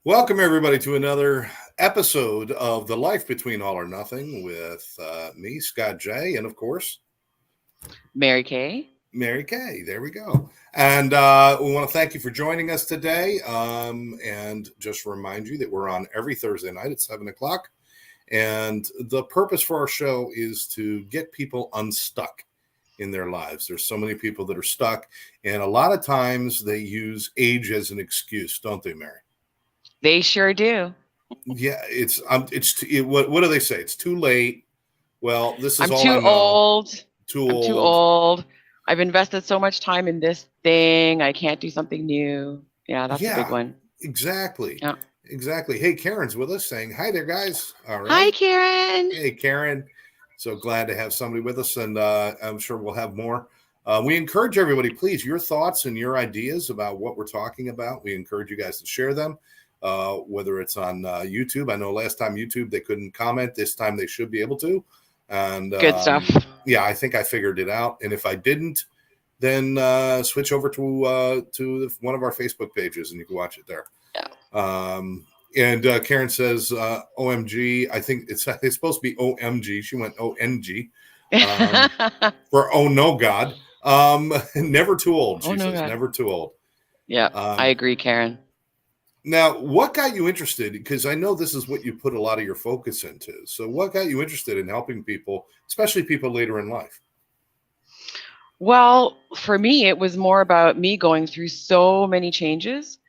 Welcome, everybody, to another episode of The Life Between All or Nothing with me, Scott J., and of course, Mary Kay. Mary Kay. There we go. And we want to thank you for joining us today. And just remind you that we're on every Thursday night at 7 o'clock. And the purpose for our show is to get people unstuck in their lives. There's so many people that are stuck. And a lot of times they use age as an excuse, don't they, Mary? They sure do. Yeah, what do they say? It's too late. Well, this is I'm all too I know. old. Too I'm old. too old. I've invested so much time in this thing. I can't do something new. Yeah, that's a big one. Exactly. Yeah. Exactly. Hey, Karen's with us saying, hi there, guys. All right. Hi, Karen. Hey, Karen. So glad to have somebody with us, and I'm sure we'll have more. We encourage everybody, please, your thoughts and your ideas about what we're talking about. We encourage you guys to share them. Whether it's on YouTube. I know last time YouTube, they couldn't comment. This time they should be able to. And good stuff. Yeah, I think I figured it out. And if I didn't, then switch over to one of our Facebook pages and you can watch it there. Yeah. And Karen says, OMG. I think it's supposed to be OMG. She went ONG for oh no God. Never too old. She says, God. Never too old. Yeah, I agree, Karen. Now, what got you interested? Because I know this is what you put a lot of your focus into. So what got you interested in helping people, especially people later in life? Well, for me, it was more about me going through so many changes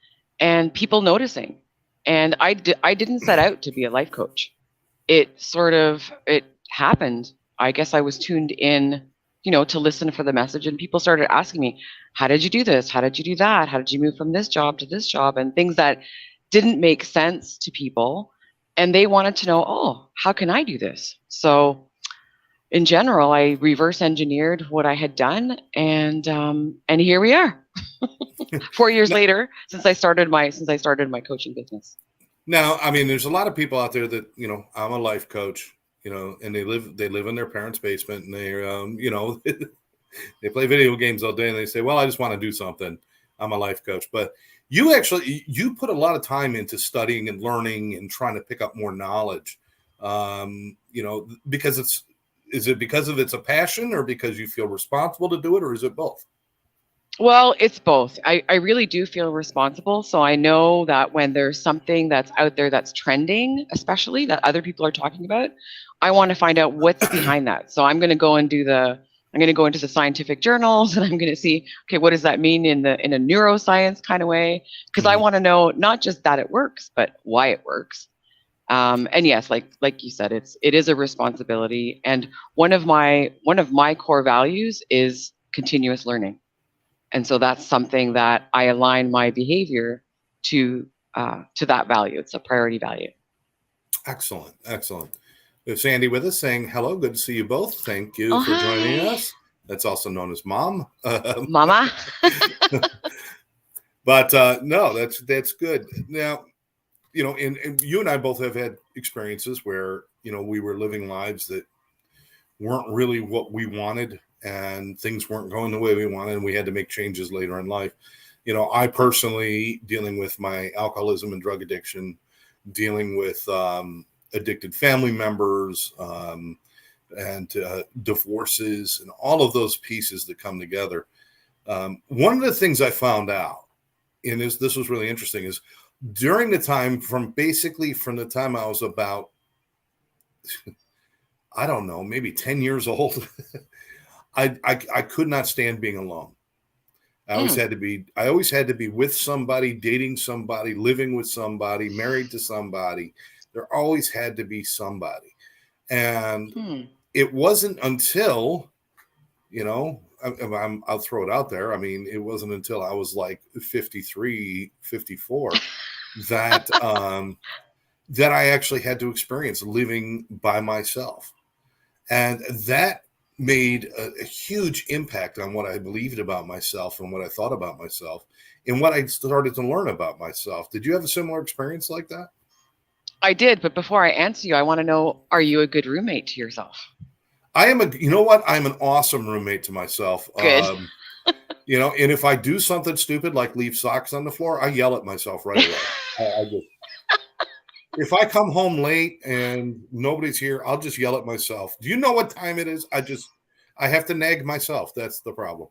and people noticing. And I didn't set out to be a life coach. It happened. I guess I was tuned in, to listen for the message. And people started asking me, how did you do this? How did you do that? How did you move from this job to this job? And things that didn't make sense to people. And they wanted to know, how can I do this? So in general, I reverse engineered what I had done. And here we are 4 years later, since I started my coaching business. Now, I mean, there's a lot of people out there that, I'm a life coach, and they live in their parents' basement and they they play video games all day and they say, well, I just want to do something. I'm a life coach. But you put a lot of time into studying and learning and trying to pick up more knowledge, because is it because it's a passion or because you feel responsible to do it, or is it both? Well, it's both. I really do feel responsible. So I know that when there's something that's out there that's trending, especially that other people are talking about, I want to find out what's behind that. So I'm going to go into the scientific journals and I'm going to see, okay, what does that mean in a neuroscience kind of way? Because I want to know not just that it works, but why it works. And yes, like you said, it is a responsibility. And one of my core values is continuous learning. And so that's something that I align my behavior to that value. It's a priority value. Excellent. There's Sandy with us saying, hello, good to see you both. Thank you for joining us. That's also known as Mom. Mama. But no, that's good. Now, and you and I both have had experiences where, we were living lives that weren't really what we wanted and things weren't going the way we wanted and we had to make changes later in life. I personally, dealing with my alcoholism and drug addiction, dealing with addicted family members and divorces and all of those pieces that come together. One of the things I found out, and this was really interesting, is during the time from the time I was about, I don't know, maybe 10 years old, I could not stand being alone. I always had to be with somebody, dating somebody, living with somebody, married to somebody. There always had to be somebody. And it wasn't until, I'll throw it out there. I mean, it wasn't until I was like 53, 54 that that I actually had to experience living by myself. And that made a huge impact on what I believed about myself and what I thought about myself and what I started to learn about myself. Did you have a similar experience like that? I did, but before I answer you, I want to know, are you a good roommate to yourself? I am I'm an awesome roommate to myself. Good. And if I do something stupid like leave socks on the floor, I yell at myself right away. if I come home late and nobody's here, I'll just yell at myself. Do you know what time it is? I have to nag myself. That's the problem.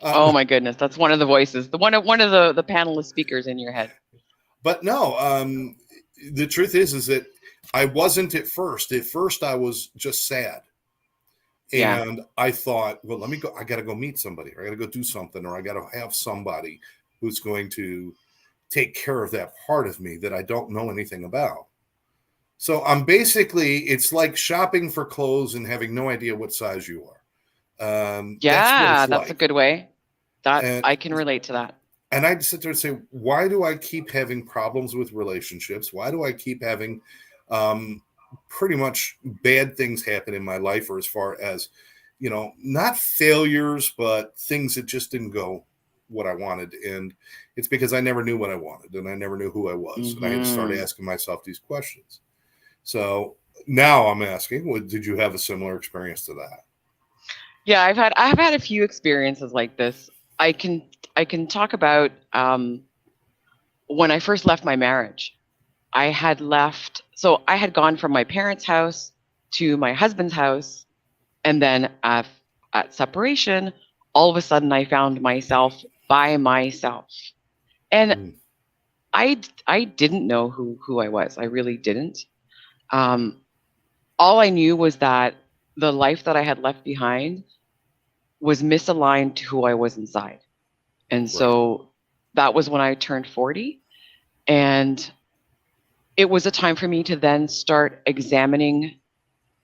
Oh my goodness, that's one of the voices, one of the panelist speakers in your head. But no, the truth is that I wasn't at first. At first, I was just sad. And I thought, well, let me go. I got to go meet somebody, or I got to go do something, or I got to have somebody who's going to take care of that part of me that I don't know anything about. So I'm basically, it's like shopping for clothes and having no idea what size you are. That's a good way. I can relate to that. And I'd sit there and say, why do I keep having problems with relationships? Why do I keep having pretty much bad things happen in my life, or as far as, not failures, but things that just didn't go what I wanted? And it's because I never knew what I wanted, and I never knew who I was. And I had to start asking myself these questions. So now I'm asking, did you have a similar experience to that? Yeah, I've had a few experiences like this. I can talk about when I first left my marriage. I had gone from my parents' house to my husband's house, and then at separation, all of a sudden I found myself by myself. And I didn't know who I was. I really didn't. All I knew was that the life that I had left behind was misaligned to who I was inside. And so that was when I turned 40. And it was a time for me to then start examining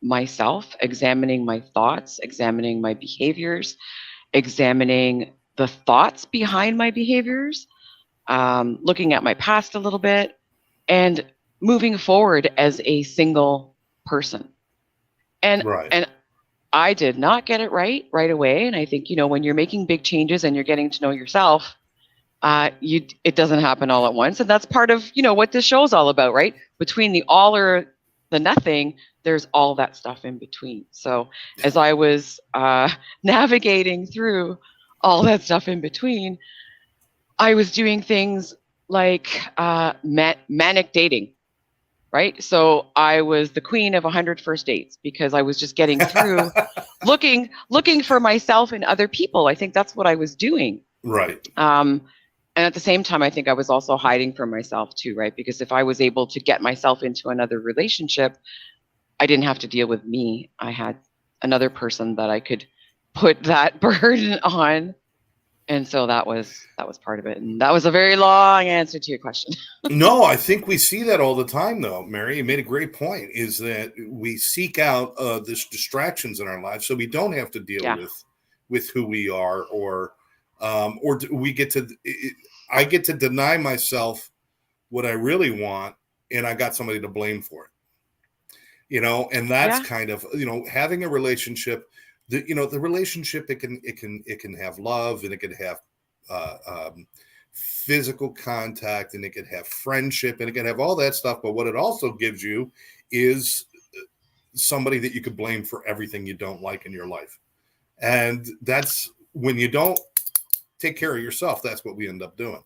myself, examining my thoughts, examining my behaviors, examining the thoughts behind my behaviors, looking at my past a little bit, and moving forward as a single person. And I did not get it right away. And I think, when you're making big changes and you're getting to know yourself, it doesn't happen all at once. And that's part of, what this show is all about, right? Between the all or the nothing, there's all that stuff in between. So as I was navigating through all that stuff in between, I was doing things like manic dating. Right. So I was the queen of 100 first dates because I was just getting through looking for myself in other people. I think that's what I was doing. Right. And at the same time, I think I was also hiding from myself too. Right. Because if I was able to get myself into another relationship, I didn't have to deal with me. I had another person that I could put that burden on. And so that was part of it. And that was a very long answer to your question. No, I think we see that all the time, though, Mary. You made a great point, is that we seek out these distractions in our lives so we don't have to deal with who we are, or we get to, I get to deny myself what I really want, and I got somebody to blame for it. And that's kind of, having a relationship. The relationship, it can have love, and it can have physical contact, and it can have friendship, and it can have all that stuff. But what it also gives you is somebody that you could blame for everything you don't like in your life. And that's when you don't take care of yourself, that's what we end up doing.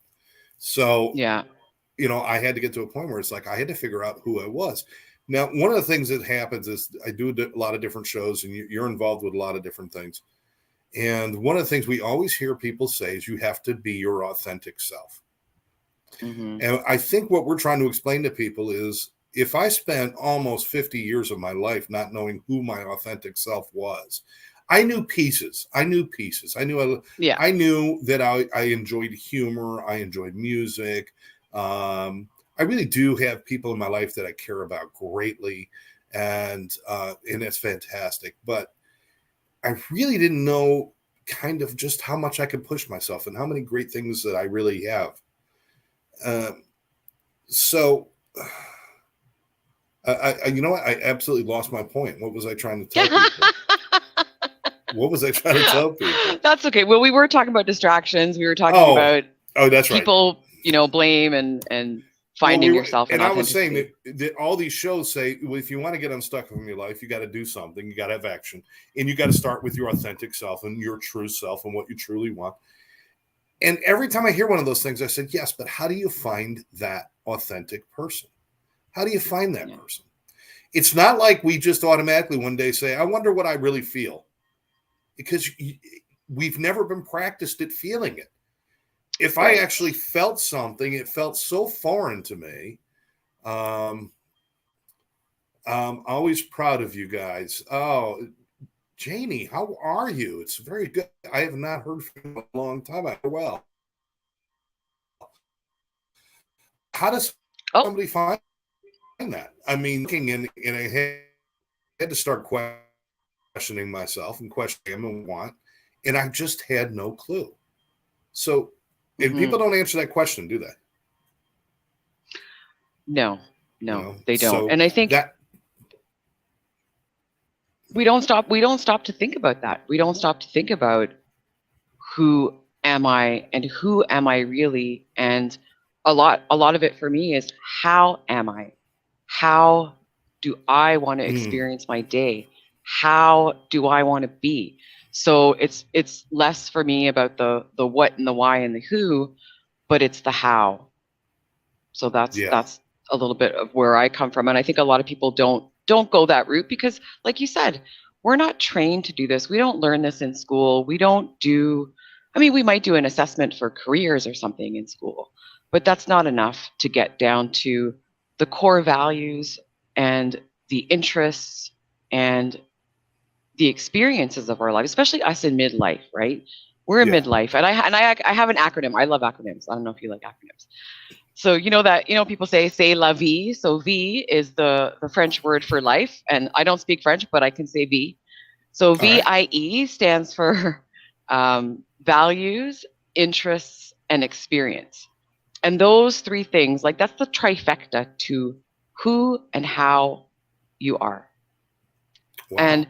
So, I had to get to a point where it's like I had to figure out who I was. Now, one of the things that happens is I do a lot of different shows, and you're involved with a lot of different things. And one of the things we always hear people say is you have to be your authentic self. Mm-hmm. And I think what we're trying to explain to people is if I spent almost 50 years of my life not knowing who my authentic self was, I knew pieces. I knew that I enjoyed humor. I enjoyed music. I really do have people in my life that I care about greatly, and that's fantastic. But I really didn't know kind of just how much I could push myself and how many great things that I really have. So, I absolutely lost my point. What was I trying to tell people? What was I trying to tell people? That's okay. Well, we were talking about distractions. We were talking about that's people, blame and finding yourself. And I was saying that all these shows say, well, if you want to get unstuck from your life, you got to do something. You got to have action, and you got to start with your authentic self and your true self and what you truly want. And every time I hear one of those things, I said, yes, but how do you find that authentic person? How do you find that Yeah. person? It's not like we just automatically one day say, I wonder what I really feel, because we've never been practiced at feeling it. If I Right. actually felt something, it felt so foreign to me. I'm always proud of you guys. Oh, Janie, how are you? It's very good. I have not heard from you in a long time. Well, how does Oh, somebody find that? I mean, looking in a head, I had to start questioning myself and questioning him and want, and I just had no clue. So, and mhm. people don't answer that question, do they? No, You no, know, they don't. so And I think that, we don't stop to think about that. We don't stop to think about who am I and who am I really? And a lot of it for me is, how am I? How do I want to experience my day? How do I want to be? So it's less for me about the what and the why and the who, but it's the how. So yeah, that's a little bit of where I come from. And I think a lot of people don't go that route because, like you said, we're not trained to do this. We don't learn this in school. We don't do, I mean, we might do an assessment for careers or something in school, but that's not enough to get down to the core values and the interests and the experiences of our life, especially us in midlife, right? We're in yeah. midlife, and I have an acronym. I love acronyms. I don't know if you like acronyms. So people say la vie. So vie is the French word for life, and I don't speak French, but I can say vie. So All right. VIE stands for values, interests, and experience. And those three things, like, that's the trifecta to who and how you are. Wow. And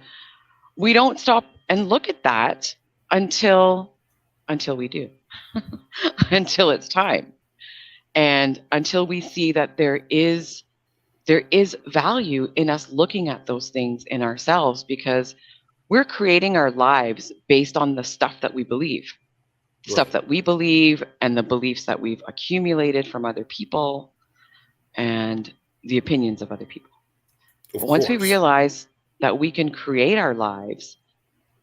we don't stop and look at that until we do, until it's time. And until we see that there is value in us looking at those things in ourselves, because we're creating our lives based on the stuff that we believe, stuff Right. that we believe, and the beliefs that we've accumulated from other people and the opinions of other people. Of But once we course. realize that we can create our lives,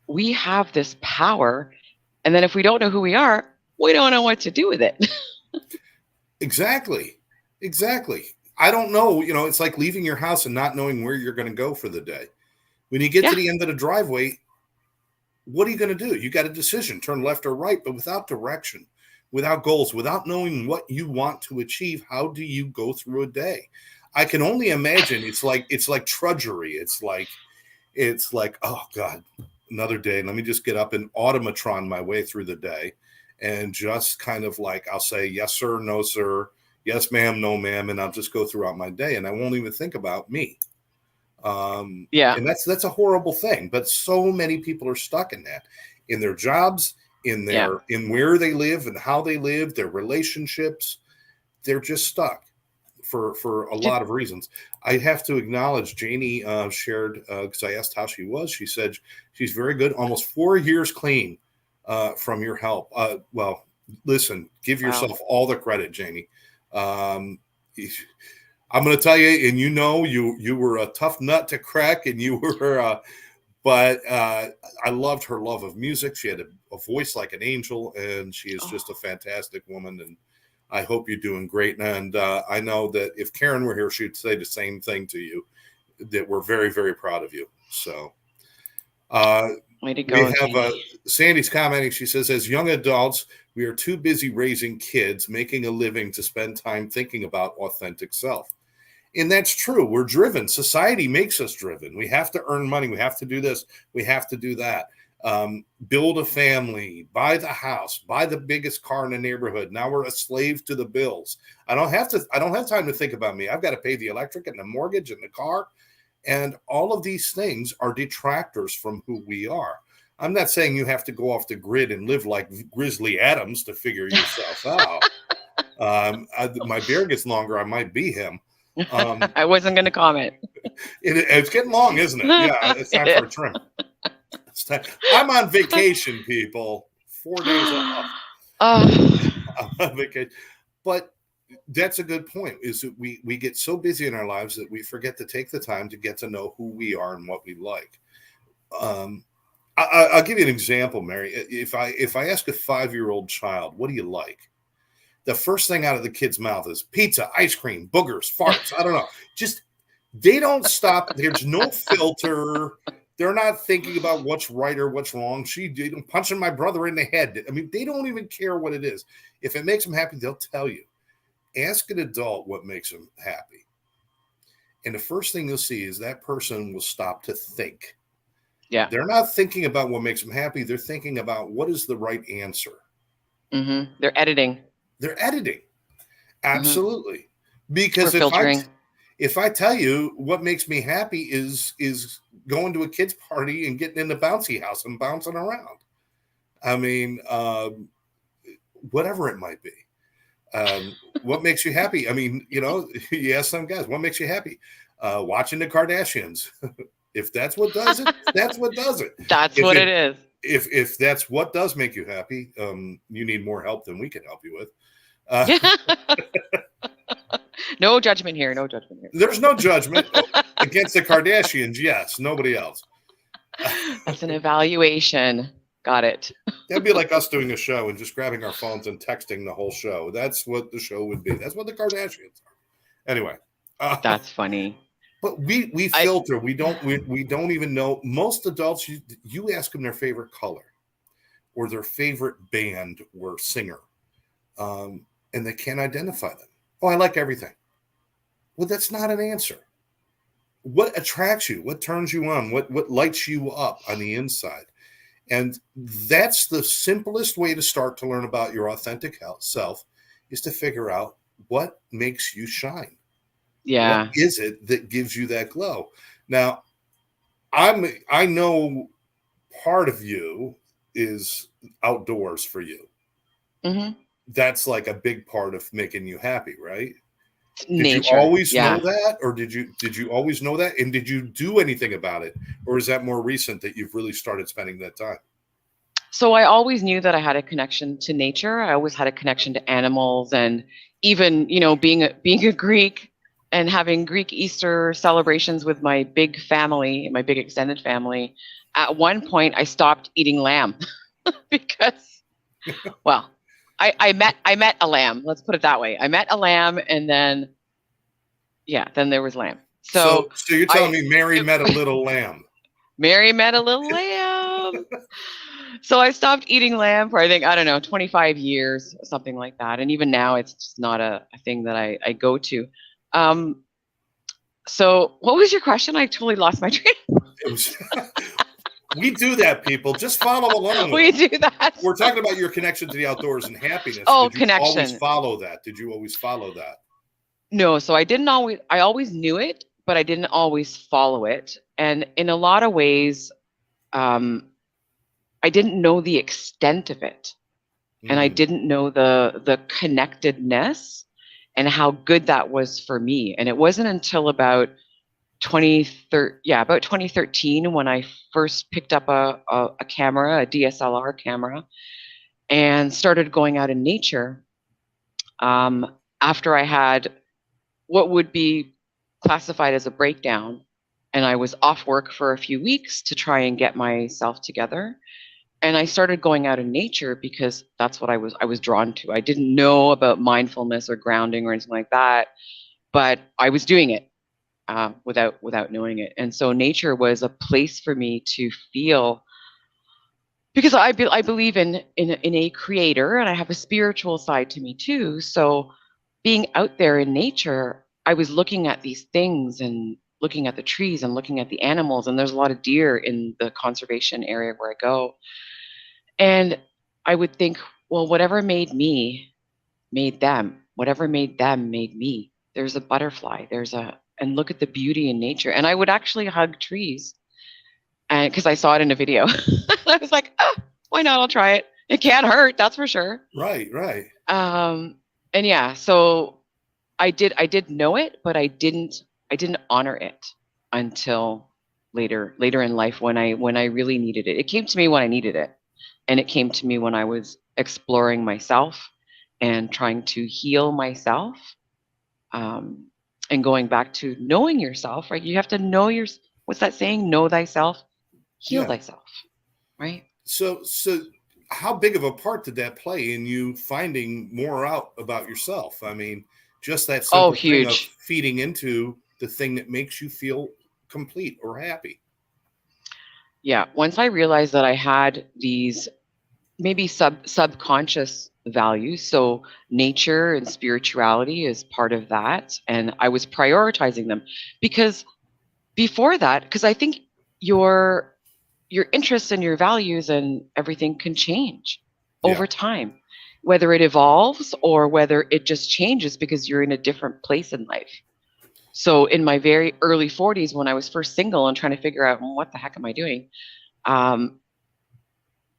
we have this power. And then if we don't know who we are, we don't know what to do with it. Exactly. Exactly. I don't know. You know, it's like leaving your house and not knowing where you're going to go for the day. When you get Yeah. to the end of the driveway, what are you going to do? You got a decision, turn left or right, but without direction, without goals, without knowing what you want to achieve, how do you go through a day? I can only imagine it's like trudgery. It's like, oh God, another day. Let me just get up and automatron my way through the day, and just kind of like, I'll say yes sir, no sir, yes ma'am, no ma'am, and I'll just go throughout my day, and I won't even think about me. Yeah. And that's a horrible thing. But so many people are stuck in that, in their jobs, in Yeah. where they live and how they live, their relationships. They're just stuck for a lot of reasons. I have to acknowledge Janie shared, because I asked how she was. She said she's very good, almost 4 years clean from your help. Well, listen, give Wow. yourself all the credit, Janie. I'm going to tell you, and you were a tough nut to crack, and you were, but I loved her love of music. She had a voice like an angel, and she is just a fantastic woman. And I hope you're doing great. And I know that if Karen were here, she'd say the same thing to you, that we're very, very proud of you. So Way to go, we have Janie. Sandy's commenting. She says, as young adults, we are too busy raising kids, making a living, to spend time thinking about authentic self. And that's true. We're driven. Society makes us driven. We have to earn money. We have to do this. We have to do that. Build a family, buy the house, buy the biggest car in the neighborhood. Now we're a slave to the bills. I don't have time to think about me. I've got to pay the electric and the mortgage and the car. And all of these things are detractors from who we are. I'm not saying you have to go off the grid and live like Grizzly Adams to figure yourself out. My beard gets longer. I might be him. I wasn't going to comment. It's getting long, isn't it? Yeah, it's time for a trim. It's time. I'm on vacation, people. 4 days off. I'm on vacation. But that's a good point. Is that we get so busy in our lives that we forget to take the time to get to know who we are and what we like. Um, I'll give you an example, Mary. If I ask a 5-year-old child, what do you like? The first thing out of the kid's mouth is pizza, ice cream, boogers, farts. I don't know. Just they don't stop. There's no filter. They're not thinking about what's right or what's wrong. Punching my brother in the head. I mean, they don't even care what it is. If it makes them happy, they'll tell you. Ask an adult what makes them happy. And the first thing you'll see is that person will stop to think. Yeah. They're not thinking about what makes them happy. They're thinking about what is the right answer. Mm-hmm. They're editing. They're editing. Absolutely. Mm-hmm. Because We're filtering. if I tell you what makes me happy is going to a kid's party and getting in the bouncy house and bouncing around. I mean, whatever it might be. What makes you happy? I mean, you ask some guys, what makes you happy? Watching the Kardashians. If that's what does it, that's what does it. That's what it is. If that's what does make you happy, you need more help than we can help you with. No judgment here. No judgment here. There's no judgment against the Kardashians. Yes, nobody else. That's an evaluation. Got it. That'd be like us doing a show and just grabbing our phones and texting the whole show. That's what the show would be. That's what the Kardashians are. Anyway, that's funny. But we filter. We don't even know. Most adults, you ask them their favorite color or their favorite band or singer, and they can't identify them. Oh, I like everything. Well, that's not an answer. What attracts you? What turns you on? What lights you up on the inside? And that's the simplest way to start to learn about your authentic self, is to figure out what makes you shine. Yeah. What is it that gives you that glow? Now, I know part of you is outdoors for you. Mm-hmm. That's like a big part of making you happy, right? Nature. Did you always know that, or did you always know that, and did you do anything about it, or is that more recent that you've really started spending that time? So I always knew that I had a connection to nature. I always had a connection to animals, and even being a Greek and having Greek Easter celebrations with my big family, my big extended family. At one point, I stopped eating lamb because, well, I met a lamb. Let's put it that way. I met a lamb, and then there was lamb. So you're telling me Mary met a little lamb. Mary met a little lamb. So I stopped eating lamb for, I think, 25 years, something like that. And even now, it's just not a thing that I go to. So what was your question? I totally lost my train. We do that, people. Just follow along. We do that. We're talking about your connection to the outdoors and happiness. Oh, Did you connection. always follow that? Did you always follow that? No, so I always knew it, but I didn't always follow it. And in a lot of ways, I didn't know the extent of it. And I didn't know the connectedness and how good that was for me. And it wasn't until about 2013 when I first picked up a camera, a DSLR camera, and started going out in nature. After I had what would be classified as a breakdown, and I was off work for a few weeks to try and get myself together. And I started going out in nature because that's what I was drawn to. I didn't know about mindfulness or grounding or anything like that, but I was doing it without knowing it. And so nature was a place for me to feel, because I believe in a creator, and I have a spiritual side to me too. So being out there in nature, I was looking at these things and looking at the trees and looking at the animals, and there's a lot of deer in the conservation area where I go. And I would think, well, whatever made me made them. Whatever made them made me. There's a butterfly. And look at the beauty in nature. And I would actually hug trees, and because I saw it in a video. I was like, why not? I'll try it. It can't hurt, that's for sure. Right. And yeah, so I did know it, but I didn't honor it until later in life when I really needed it. It came to me when I needed it. And it came to me when I was exploring myself and trying to heal myself, and going back to knowing yourself, right? You have to know what's that saying? Know thyself, heal Yeah. thyself, right? So how big of a part did that play in you finding more out about yourself? I mean, just that Oh, simple thing of huge. feeding into the thing that makes you feel complete or happy. Yeah. Once I realized that I had these maybe subconscious values, so nature and spirituality is part of that, and I was prioritizing them because before that, because I think your interests and your values and everything can change Yeah. over time, whether it evolves or whether it just changes because you're in a different place in life. So in my very early 40s, when I was first single and trying to figure out what the heck am I doing, um,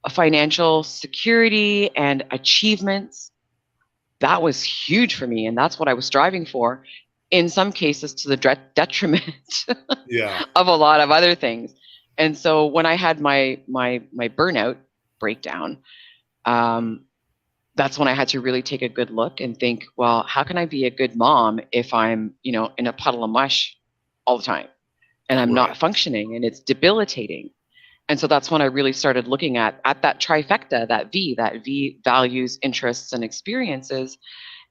a financial security and achievements, that was huge for me, and that's what I was striving for. In some cases, to the detriment Yeah. of a lot of other things. And so when I had my burnout breakdown, that's when I had to really take a good look and think, well, how can I be a good mom if I'm, in a puddle of mush all the time and I'm Right. not functioning and it's debilitating. And so that's when I really started looking at that trifecta, that V, values, interests, and experiences,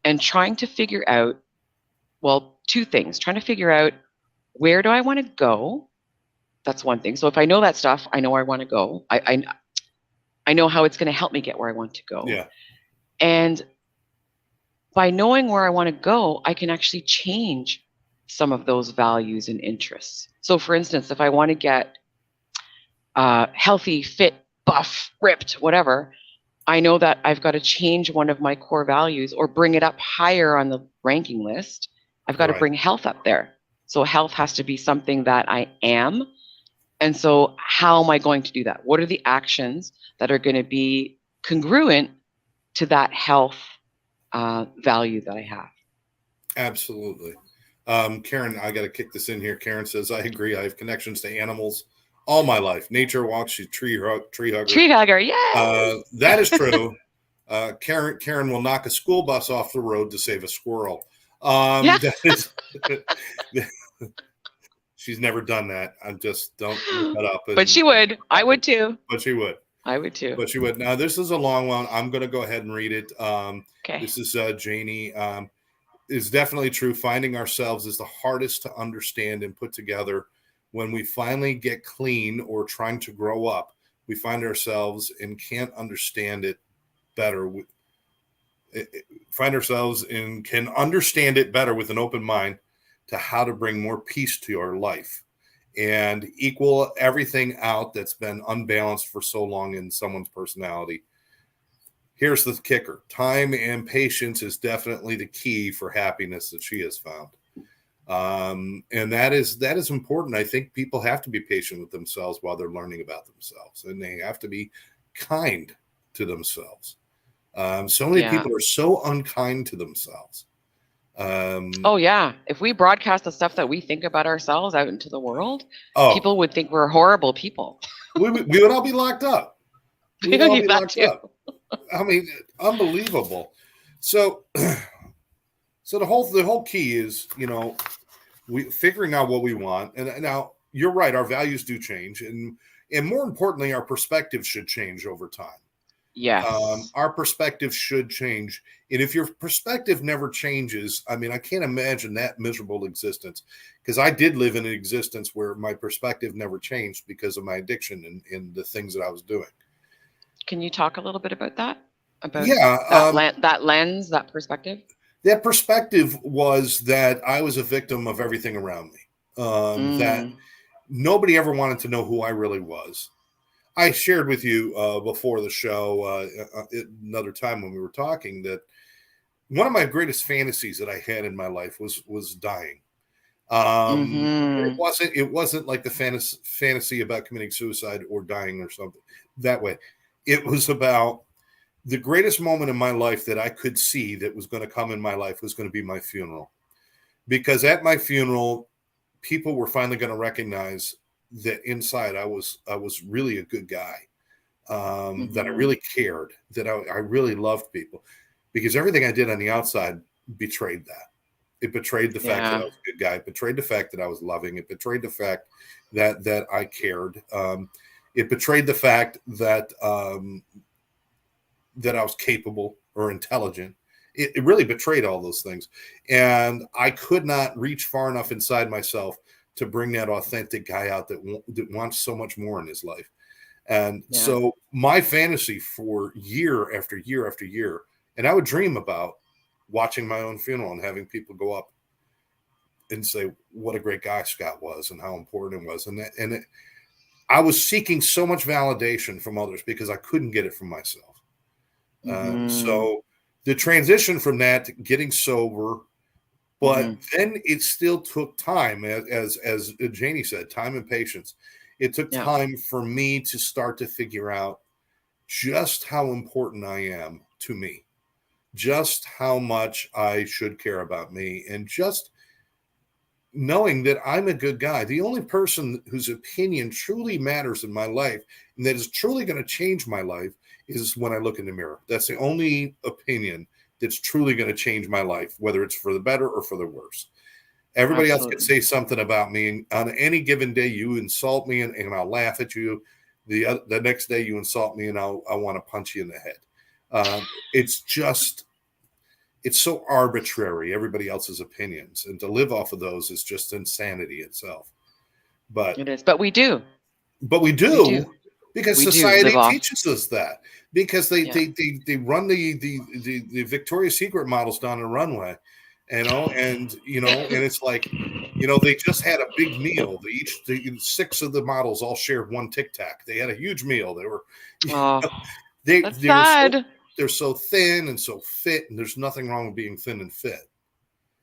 and trying to figure out, well, two things, trying to figure out where do I want to go. That's one thing. So if I know that stuff, I know where I want to go. I know how it's going to help me get where I want to go. Yeah. And by knowing where I want to go, I can actually change some of those values and interests. So for instance, if I want to get healthy, fit, buff, ripped, whatever, I know that I've got to change one of my core values or bring it up higher on the ranking list. I've got to Right. bring health up there. So health has to be something that I am. And so how am I going to do that? What are the actions that are going to be congruent to that health value that I have? Absolutely. Karen, I got to kick this in here. Karen says, I agree. I have connections to animals all my life. Nature walks, she's tree hugger. Tree hugger, yes. That is true. Karen will knock a school bus off the road to save a squirrel. Yeah. That is, she's never done that. I'm just don't look that up. But she would. I would too. But she would. I would too. But she would. Now this is a long one. I'm going to go ahead and read it. Okay. This is Janie. Is definitely true. Finding ourselves is the hardest to understand and put together. When we finally get clean or trying to grow up, we find ourselves and can't understand it better. Find ourselves and can understand it better with an open mind to how to bring more peace to our life and equal everything out that's been unbalanced for so long in someone's personality. Here's the kicker. Time and patience is definitely the key for happiness that she has found. And that is important. I think people have to be patient with themselves while they're learning about themselves, and they have to be kind to themselves. So many people are so unkind to themselves. Oh yeah. If we broadcast the stuff that we think about ourselves out into the world, people would think we're horrible people. we would all be locked up. We would all be locked up. I mean, unbelievable. So the whole key is, we figuring out what we want. And now you're right. Our values do change. And more importantly, our perspective should change over time. Yes. Our perspective should change. And if your perspective never changes, I mean, I can't imagine that miserable existence, because I did live in an existence where my perspective never changed because of my addiction and the things that I was doing. Can you talk a little bit about that? About that lens, that perspective? That perspective was that I was a victim of everything around me. That nobody ever wanted to know who I really was. I shared with you before the show another time when we were talking that one of my greatest fantasies that I had in my life was dying. It wasn't like the fantasy about committing suicide or dying or something that way. It was about the greatest moment in my life that I could see that was going to come in my life was going to be my funeral. Because at my funeral, people were finally going to recognize that inside I was really a good guy, that I really cared, that I really loved people. because everything I did on the outside betrayed that. It betrayed the fact that I was a good guy. It betrayed the fact that I was loving. It betrayed the fact that I cared. It betrayed the fact that that I was capable or intelligent. It really betrayed all those things. And I could not reach far enough inside myself to bring that authentic guy out that wants so much more in his life. And so my fantasy for year after year after year, and I would dream about watching my own funeral and having people go up and say what a great guy Scott was and how important it was. I was seeking so much validation from others because I couldn't get it from myself. So the transition from that to getting sober, but then it still took time, as Janie said, time and patience. It took time for me to start to figure out just how important I am to me, just how much I should care about me, and just knowing that I'm a good guy. The only person whose opinion truly matters in my life and that is truly going to change my life is when I look in the mirror. That's the only opinion that's truly going to change my life, whether it's for the better or for the worse. Everybody else can say something about me, and on any given day you insult me and I'll laugh at you. The next day you insult me and I want to punch you in the head. It's so arbitrary, everybody else's opinions, and to live off of those is just insanity itself. But it is. But we do. Because society teaches us that. Because they run the Victoria's Secret models down the runway, and it's like, they just had a big meal. The 6 of the models all shared one Tic Tac. They had a huge meal. They were, that's sad. They're so thin and so fit, and there's nothing wrong with being thin and fit.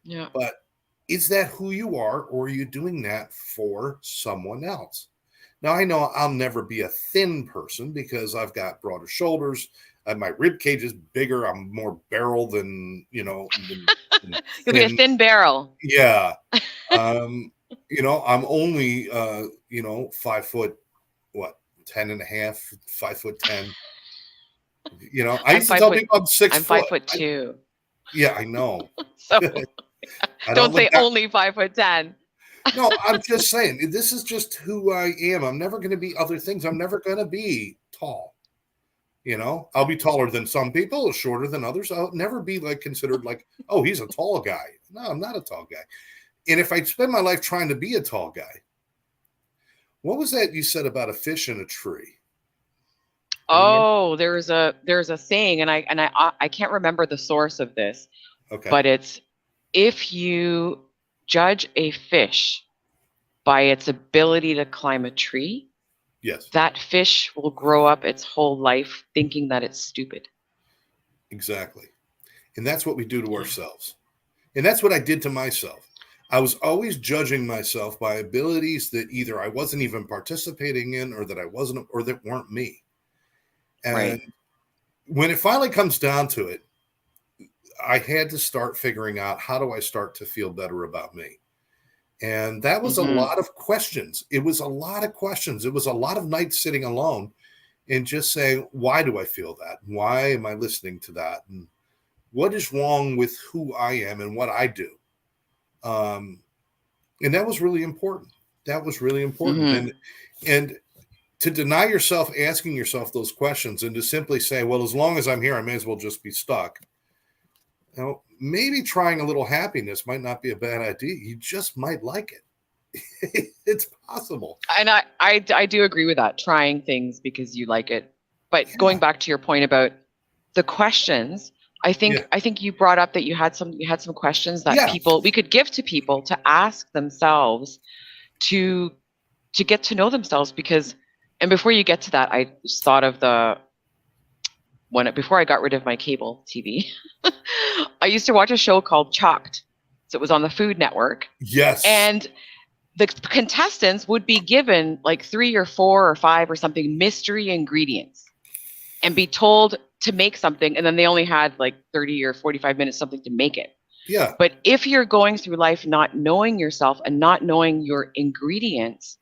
Yeah. But is that who you are, or are you doing that for someone else? Now, I know I'll never be a thin person because I've got broader shoulders. My rib cage is bigger. I'm more barrel than. You'll be a thin barrel. Yeah. I'm only 5 foot, 10 and a half, 5'10". I used to tell people I'm 6 I'm foot. 5'2". Yeah, I know. So don't say only 5'10". No, I'm just saying, this is just who I am. I'm never going to be other things. I'm never going to be tall. I'll be taller than some people, shorter than others. I'll never be considered oh, he's a tall guy. No, I'm not a tall guy. And if I spend my life trying to be a tall guy, what was that you said about a fish in a tree? Oh, there's a saying, and I can't remember the source of this. Okay. But it's, if you judge a fish by its ability to climb a tree, yes, that fish will grow up its whole life thinking that it's stupid. Exactly. And that's what we do to ourselves. And that's what I did to myself. I was always judging myself by abilities that either I wasn't even participating in, or that I wasn't, or that weren't me. And when it finally comes down to it, I had to start figuring out, how do I start to feel better about me? And that was a lot of questions. It was a lot of questions. It was a lot of nights sitting alone and just saying, why do I feel that? Why am I listening to that? And what is wrong with who I am and what I do? And that was really important. And to deny yourself asking yourself those questions and to simply say, well, as long as I'm here, I may as well just be stuck. Maybe trying a little happiness might not be a bad idea. You just might like it. It's possible. And I do agree with that, trying things because you like it. But going back to your point about the questions, I think you brought up that you had some questions that we could give to people to ask themselves to get to know themselves. Because, and before you get to that, I just thought of before I got rid of my cable TV, I used to watch a show called Chalked. So it was on the Food Network. Yes. And the contestants would be given 3 or 4 or 5 or something mystery ingredients and be told to make something. And then they only had 30 or 45 minutes, something to make it. Yeah. But if you're going through life not knowing yourself and not knowing your ingredients,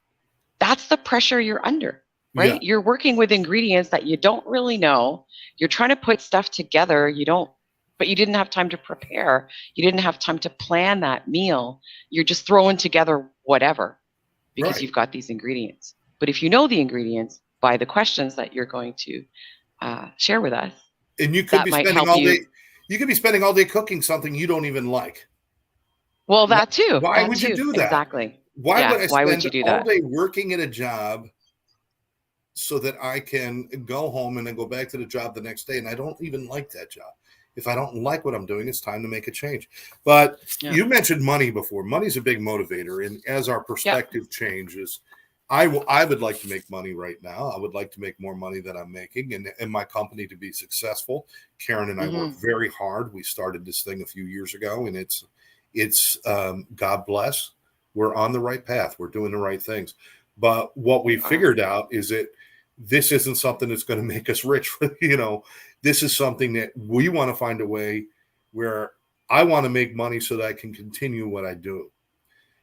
that's the pressure you're under. Right? Yeah. You're working with ingredients that you don't really know. You're trying to put stuff together. You don't but you didn't have time to prepare. You didn't have time to plan that meal. You're just throwing together whatever because Right. you've got these ingredients. But if you know the ingredients by the questions that you're going to share with us, And you could that be might spending help all you. day. You could be spending all day cooking something you don't even like. Well, that too. Why That would you too. do that? Exactly. Why Yeah. would I Why would spend you do all that? day working at a job so that I can go home and then go back to the job the next day and I don't even like that job? If I don't like what I'm doing, it's time to make a change. But Yeah. you mentioned money before. Money's a big motivator. And as our perspective changes, I would like to make money right now. I would like to make more money than I'm making and my company to be successful. Karen and I work very hard. We started this thing a few years ago, and it's God bless. We're on the right path. We're doing the right things. But what we figured out is that this isn't something that's going to make us rich. This is something that we want to find a way where I want to make money so that I can continue what I do.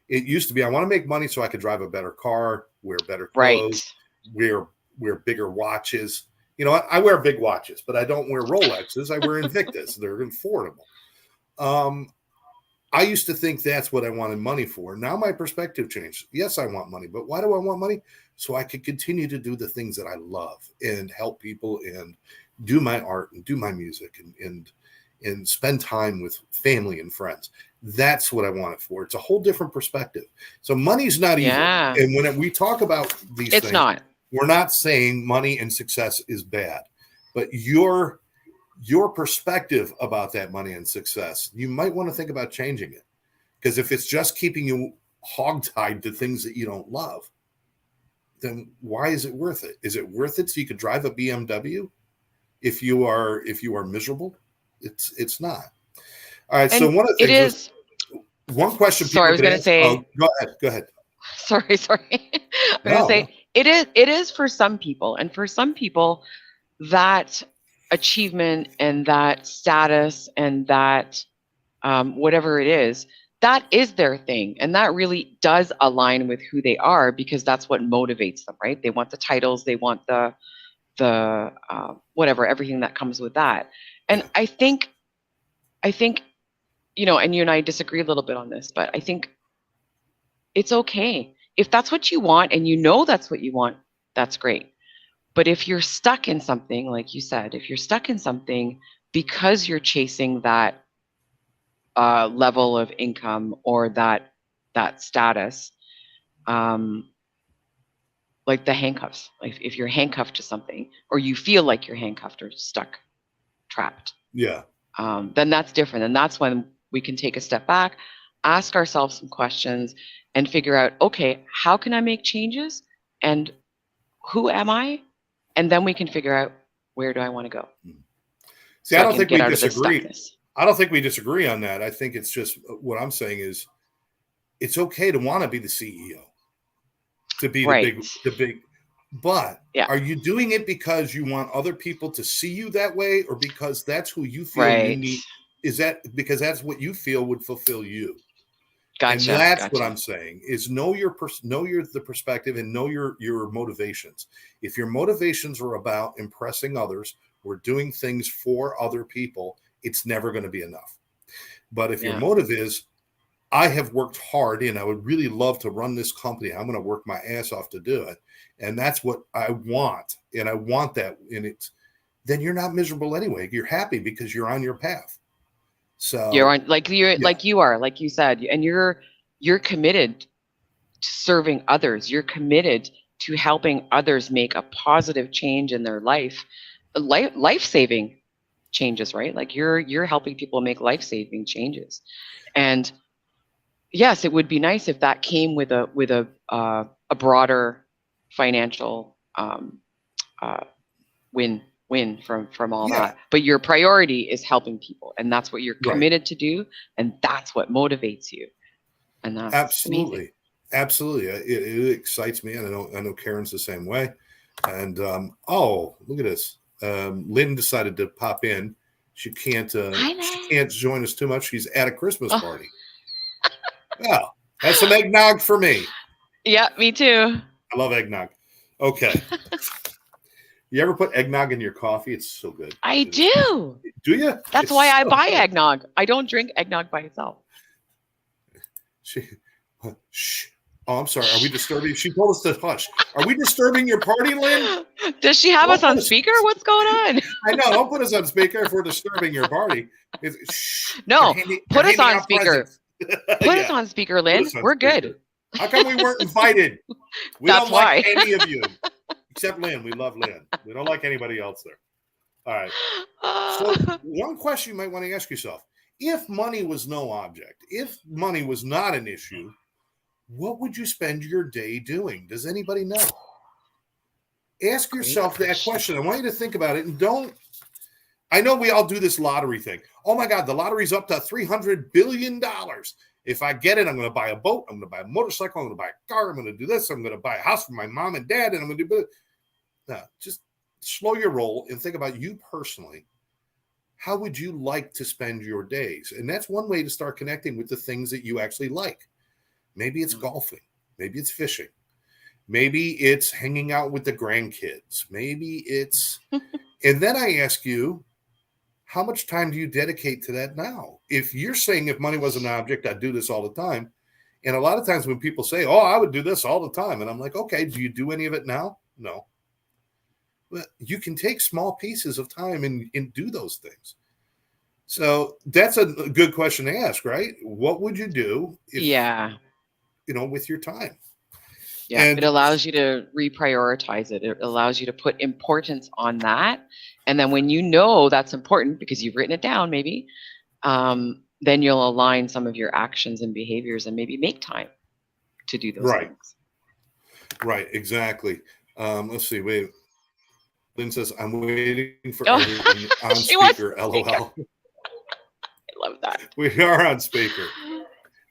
It used to be I want to make money so I could drive a better car, wear better clothes, wear bigger watches. I wear big watches, but I don't wear Rolexes. I wear Invictus. They're affordable. I used to think that's what I wanted money for. Now my perspective changed. Yes, I want money, but why do I want money? So I could continue to do the things that I love and help people and do my art and do my music and spend time with family and friends. That's what I want it for. It's a whole different perspective. So money's not evil. Yeah. And when we talk about these things, not. We're not saying money and success is bad, but your perspective about that money and success, you might want to think about changing it. Because if it's just keeping you hogtied to things that you don't love, then why is it worth it? Is it worth it so you could drive a BMW? If you are miserable, it's not. All right. So one of the things one question. Sorry, I was going to say. Oh, go ahead. Sorry. I'm going to say it is for some people, and for some people, that achievement and that status and that whatever it is, that is their thing, and that really does align with who they are because that's what motivates them, right? They want the titles, they want the whatever, everything that comes with that. And I think and you and I disagree a little bit on this, but I think it's okay if that's what you want and that's what you want. That's great. But if you're stuck in something, like you said, if you're stuck in something because you're chasing that level of income or that status, like the handcuffs, like if you're handcuffed to something or you feel like you're handcuffed or stuck, trapped, then that's different. And that's when we can take a step back, ask ourselves some questions and figure out, okay, how can I make changes and who am I? And then we can figure out, where do I want to go? See, I don't think we disagree. I don't think we disagree on that. I think it's just what I'm saying is it's okay to want to be the CEO, to be the big, but are you doing it because you want other people to see you that way or because that's who you feel you need? Is that because that's what you feel would fulfill you? Gotcha. And that's what I'm saying is know the perspective and know your motivations. If your motivations are about impressing others or doing things for other people, it's never going to be enough. But if your motive is, I have worked hard and I would really love to run this company, I'm going to work my ass off to do it. And that's what I want. And I want that in it. Then you're not miserable anyway. You're happy because you're on your path. So you're on like you are, like you said, and you're committed to serving others. You're committed to helping others make a positive change in their life-saving changes, right? Like you're helping people make life-saving changes. And yes, it would be nice if that came with a broader financial win from all that. But your priority is helping people, and that's what you're committed to do, and that's what motivates you. And that's absolutely amazing. It excites me, and I know Karen's the same way. And look at this. Lynn decided to pop in. She can't join us too much. She's at a Christmas party. Well, that's some eggnog for me. Yeah, me too. I love eggnog. Okay. You ever put eggnog in your coffee? It's so good. I do. Do you? That's It's why I so buy good. eggnog. I don't drink eggnog by itself. Shh. Oh, I'm sorry. Are we disturbing? She told us to hush. Are we disturbing your party, Lynn? Does she have Don't us on put us- speaker? What's going on? I know. Don't put us on speaker if we're disturbing your party. Shh. No, put You're us on handing out speaker. presents. Put Yeah, us on speaker, put Lynn. us on We're speaker. good. How come we weren't invited? We That's don't like why. any of you except Lynn. We love Lynn. We don't like anybody else there. All right. So one question you might want to ask yourself: if money was no object, if money was not an issue, what would you spend your day doing? Does anybody know? Ask yourself that question. I want you to think about it and don't. I know we all do this lottery thing. Oh my God, the lottery's up to $300 billion. If I get it, I'm going to buy a boat. I'm going to buy a motorcycle. I'm going to buy a car. I'm going to do this. I'm going to buy a house for my mom and dad. And I'm going to do. No, just slow your roll and think about you personally. How would you like to spend your days? And that's one way to start connecting with the things that you actually like. Maybe it's golfing. Maybe it's fishing. Maybe it's hanging out with the grandkids. Maybe it's, and then I ask you, how much time do you dedicate to that now? If you're saying if money was an object, I'd do this all the time. And a lot of times when people say, oh, I would do this all the time. And I'm like, okay, do you do any of it now? No. But you can take small pieces of time and do those things. So that's a good question to ask, right? What would you do if, with your time? Yeah, and it allows you to reprioritize it. It allows you to put importance on that. And then when you know that's important because you've written it down, maybe, then you'll align some of your actions and behaviors and maybe make time to do those things. Right, exactly. Let's see, wait. Lynn says, I'm waiting for everyone on speaker, LOL. I love that. We are on speaker.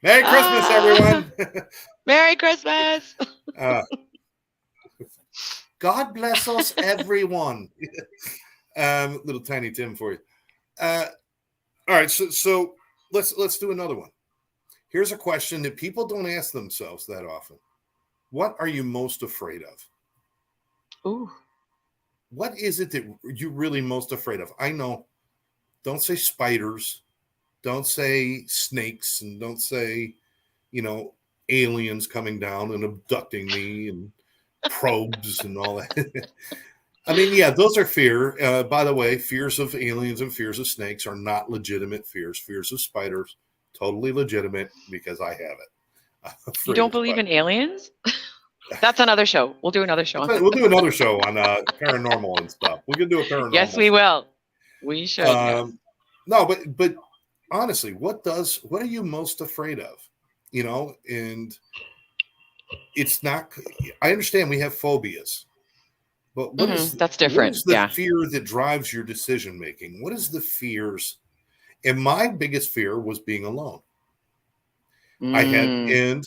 Merry Christmas, everyone. Merry Christmas. God bless us, everyone. Little tiny Tim for you. All right, so let's do another one. Here's a question that people don't ask themselves that often. What are you most afraid of? Ooh. What is it that you're really most afraid of? I know. Don't say spiders. Don't say snakes, and don't say, aliens coming down and abducting me and probes and all that. I mean, yeah, those are fear. By the way, fears of aliens and fears of snakes are not legitimate fears. Fears of spiders, totally legitimate because I have it. You don't believe in aliens? That's another show. We'll do another show. We'll do another show on paranormal and stuff. We can do a paranormal. Yes, we will. We should. No, but honestly, what are you most afraid of? And it's not. I understand we have phobias, but what is that's different? What is the fear that drives your decision making? What is the fears? And my biggest fear was being alone. Until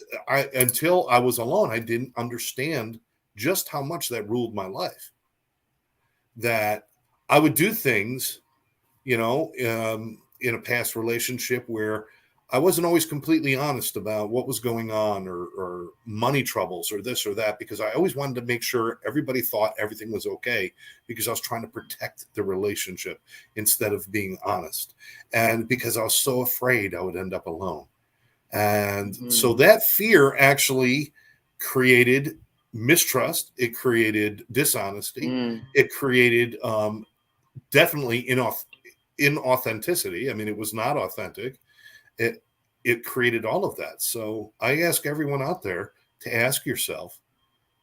I was alone, I didn't understand just how much that ruled my life. That I would do things, in a past relationship where I wasn't always completely honest about what was going on or money troubles or this or that, because I always wanted to make sure everybody thought everything was okay because I was trying to protect the relationship instead of being honest. And because I was so afraid I would end up alone. And so that fear actually created mistrust. It created dishonesty. It created definitely inauthenticity. I mean, it was not authentic. It created all of that. So I ask everyone out there to ask yourself,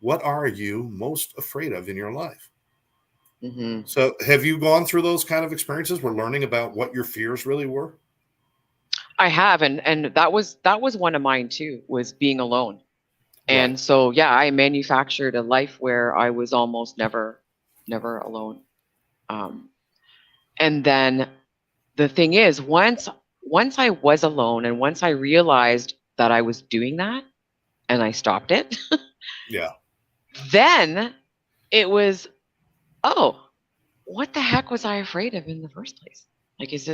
what are you most afraid of in your life? So have you gone through those kind of experiences where learning about what your fears really were? I have. And that was one of mine too, was being alone. And so, I manufactured a life where I was almost never alone. And then the thing is, once I was alone and once I realized that I was doing that and I stopped it, then it was, what the heck was I afraid of in the first place? Like, it's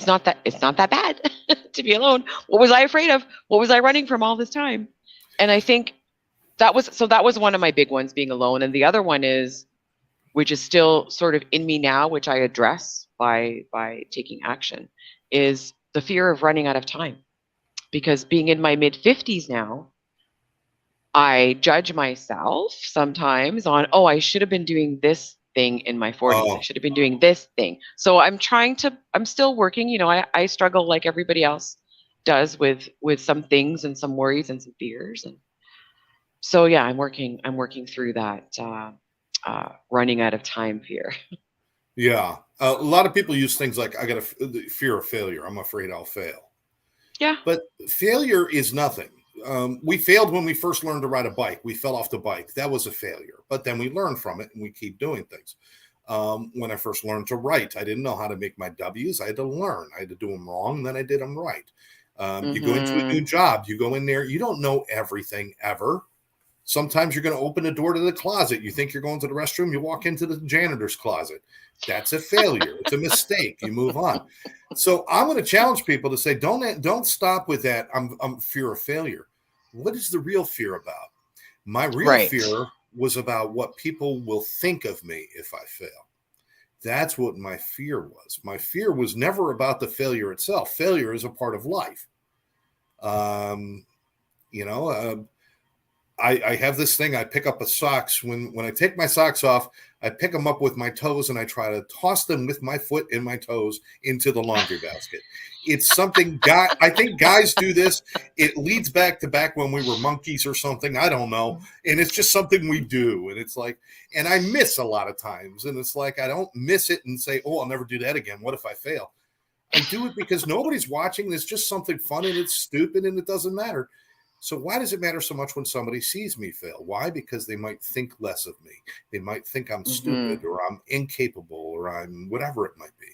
not that bad to be alone. What was I afraid of? What was I running from all this time? And I think that was one of my big ones, being alone. And the other one is which is still sort of in me now, which I address by taking action, is the fear of running out of time. Because being in my mid 50s now, I judge myself sometimes on, oh, I should have been doing this thing in my 40s. I Oh, should have been doing this thing. So I'm still working. You know, I struggle like everybody else does with some things and some worries and some fears. And so, yeah, I'm working through that running out of time fear. yeah. A lot of people use things like, I got a fear of failure. I'm afraid I'll fail. Yeah. But failure is nothing. We failed when we first learned to ride a bike. We fell off the bike. That was a failure. But then we learn from it and we keep doing things. When I first learned to write, I didn't know how to make my W's. I had to learn. I had to do them wrong, and then I did them right. You go into a new job. You go in there. You don't know everything ever. Sometimes you're going to open the door to the closet. You think you're going to the restroom. You walk into the janitor's closet. That's a failure. It's a mistake. You move on. So I'm going to challenge people to say, don't stop with that. I'm fear of failure. What is the real fear about? My real fear was about what people will think of me if I fail. That's what my fear was. My fear was never about the failure itself. Failure is a part of life. You know, I have this thing. I pick up a socks. When I take my socks off, I pick them up with my toes and I try to toss them with my foot and my toes into the laundry basket. It's something I think guys do this. It leads back when we were monkeys or something. I don't know. And it's just something we do. And it's like, and I miss a lot of times. And it's like, I don't miss it and say, oh, I'll never do that again. What if I fail? I do it because nobody's watching. It's just something fun and it's stupid and it doesn't matter. So why does it matter so much when somebody sees me fail? Why? Because they might think less of me. They might think I'm stupid or I'm incapable or I'm whatever it might be.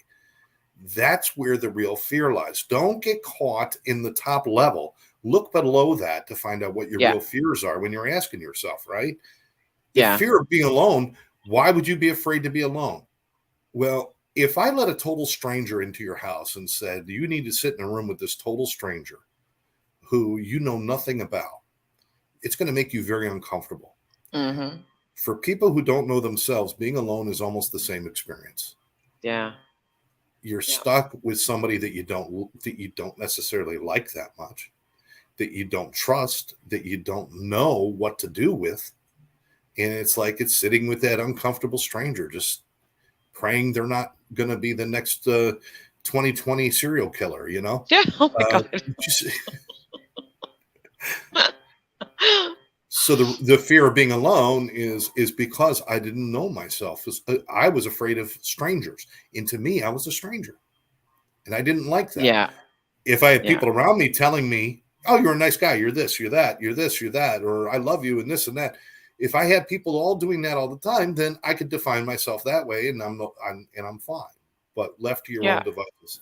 That's where the real fear lies. Don't get caught in the top level. Look below that to find out what your real fears are when you're asking yourself, right? The fear of being alone, why would you be afraid to be alone? Well, if I let a total stranger into your house and said, you need to sit in a room with this total stranger who you know nothing about, it's going to make you very uncomfortable. Mm-hmm. For people who don't know themselves, being alone is almost the same experience. Yeah. You're stuck with somebody that you don't necessarily like that much, that you don't trust, that you don't know what to do with. And it's like it's sitting with that uncomfortable stranger, just praying they're not going to be the next 2020 serial killer, you know? Yeah. Oh my God. So the fear of being alone is because I didn't know myself. I was afraid of strangers. And to me, I was a stranger. And I didn't like that. Yeah. If I had people around me telling me, oh, you're a nice guy, you're this, you're that, you're this, you're that, or I love you and this and that. If I had people all doing that all the time, then I could define myself that way and I'm fine. But left to your own devices.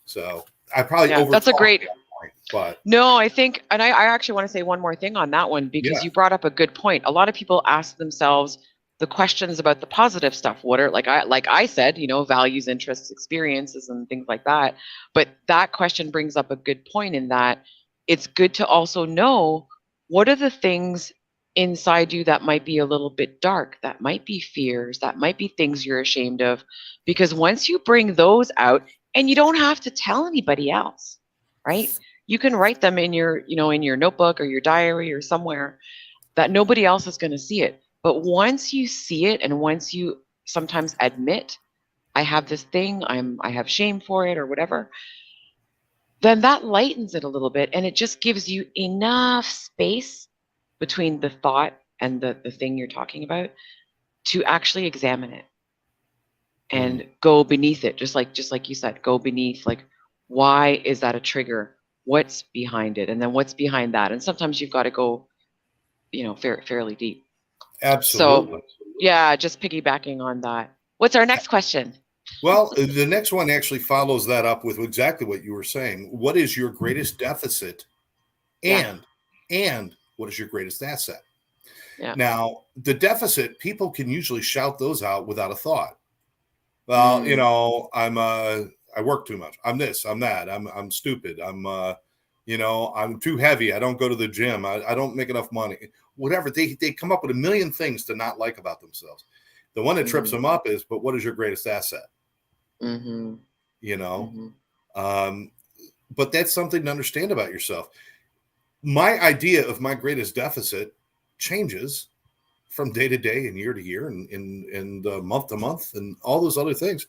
So I probably that's a great point, but no, I think, and I actually want to say one more thing on that one, because you brought up a good point. A lot of people ask themselves the questions about the positive stuff. What are, like I said, you know, values, interests, experiences, and things like that. But that question brings up a good point in that it's good to also know what are the things inside you that might be a little bit dark, that might be fears, that might be things you're ashamed of. Because once you bring those out, and you don't have to tell anybody else, right? You can write them in your, you know, in your notebook or your diary or somewhere that nobody else is going to see it. But once you see it, and once you sometimes admit, I have this thing, I have shame for it or whatever, then that lightens it a little bit, and it just gives you enough space between the thought and the thing you're talking about to actually examine it and go beneath it. Just like you said, go beneath, like, why is that a trigger? What's behind it? And then what's behind that? And sometimes you've got to go, you know, fairly deep. absolutely. So yeah, just piggybacking on that. What's our next question? Well, the next one actually follows that up with exactly what you were saying. What is your greatest deficit, and what is your greatest asset? Yeah. Now, the deficit, people can usually shout those out without a thought. Well, you know, I work too much. I'm this, I'm that. I'm stupid. You know, I'm too heavy. I don't go to the gym. I don't make enough money. Whatever. They come up with a million things to not like about themselves. The one that trips them up is, but what is your greatest asset? Mm-hmm. You know, Mm-hmm. but that's something to understand about yourself. My idea of my greatest deficit changes from day to day and year to year and month to month and all those other things,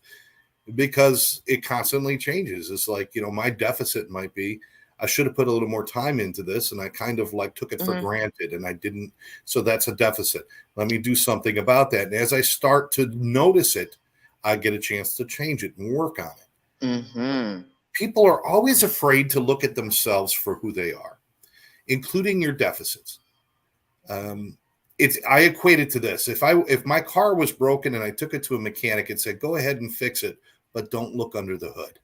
because it constantly changes. It's like, my deficit might be, I should have put a little more time into this, and I kind of like took it for granted, and I didn't. So that's a deficit. Let me do something about that. And as I start to notice it, I get a chance to change it and work on it. Mm-hmm. People are always afraid to look at themselves for who they are, including your deficits. I equate it to this. If my car was broken and I took it to a mechanic and said, go ahead and fix it, but don't look under the hood.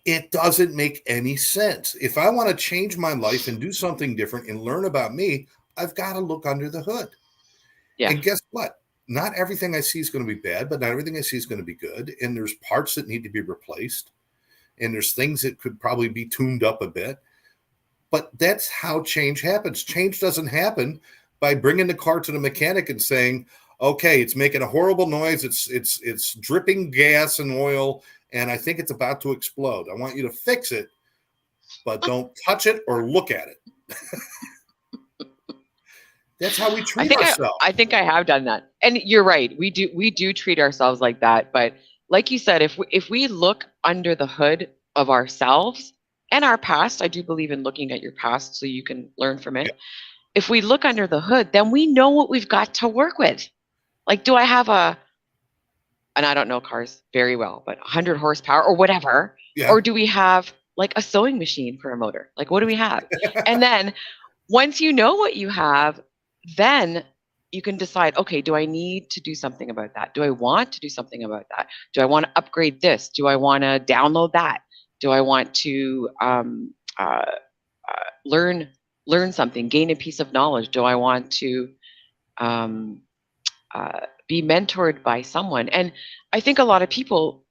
It doesn't make any sense. If I want to change my life and do something different and learn about me, I've got to look under the hood. Yeah. And guess what? Not everything I see is going to be bad, but not everything I see is going to be good. And there's parts that need to be replaced. And there's things that could probably be tuned up a bit. But that's how change happens. Change doesn't happen by bringing the car to the mechanic and saying, okay, it's making a horrible noise. It's dripping gas and oil, and I think it's about to explode. I want you to fix it, but don't touch it or look at it. That's how we treat ourselves. I think I have done that. And you're right. We do treat ourselves like that. But like you said, if we look under the hood of ourselves and our past, I do believe in looking at your past so you can learn from it. Yeah. If we look under the hood, then we know what we've got to work with. Like, do I have and I don't know cars very well, but 100 horsepower or whatever? Yeah. Or do we have like a sewing machine for a motor? Like, what do we have? And then once you know what you have, then you can decide, okay, do I need to do something about that? Do I want to do something about that? Do I want to upgrade this? Do I want to download that? Do I want to learn something, gain a piece of knowledge? Do I want to be mentored by someone? And I think a lot of people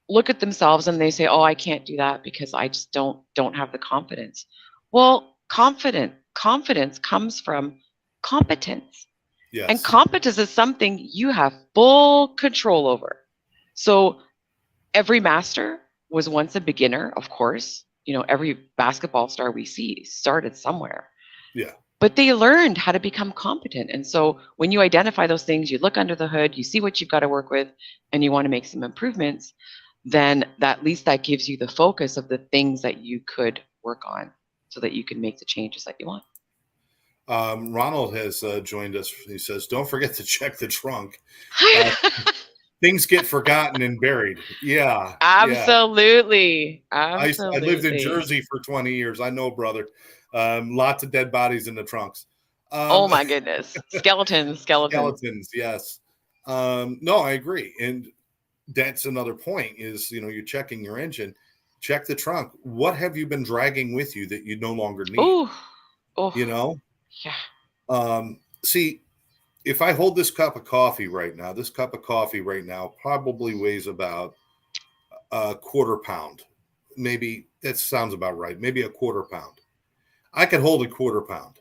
look at themselves and they say, oh, I can't do that because I just don't have the confidence. Well, confidence comes from competence. Yes. And competence is something you have full control over. So every master was once a beginner, of course. Every basketball star we see started somewhere. Yeah. But they learned how to become competent. And so when you identify those things, you look under the hood, you see what you've got to work with, and you want to make some improvements, then at least that gives you the focus of the things that you could work on so that you can make the changes that you want. Ronald has joined us. He says, don't forget to check the trunk. Things get forgotten and buried. Yeah. Absolutely. Yeah. I lived in Jersey for 20 years. I know, brother. Lots of dead bodies in the trunks. Oh my goodness. Skeletons. Skeletons, yes. No, I agree. And that's another point is, you're checking your engine, check the trunk. What have you been dragging with you that you no longer need? Oh. Yeah. See, if I hold this cup of coffee right now, probably weighs about a quarter pound. Maybe that sounds about right. Maybe a quarter pound. I could hold a quarter pound.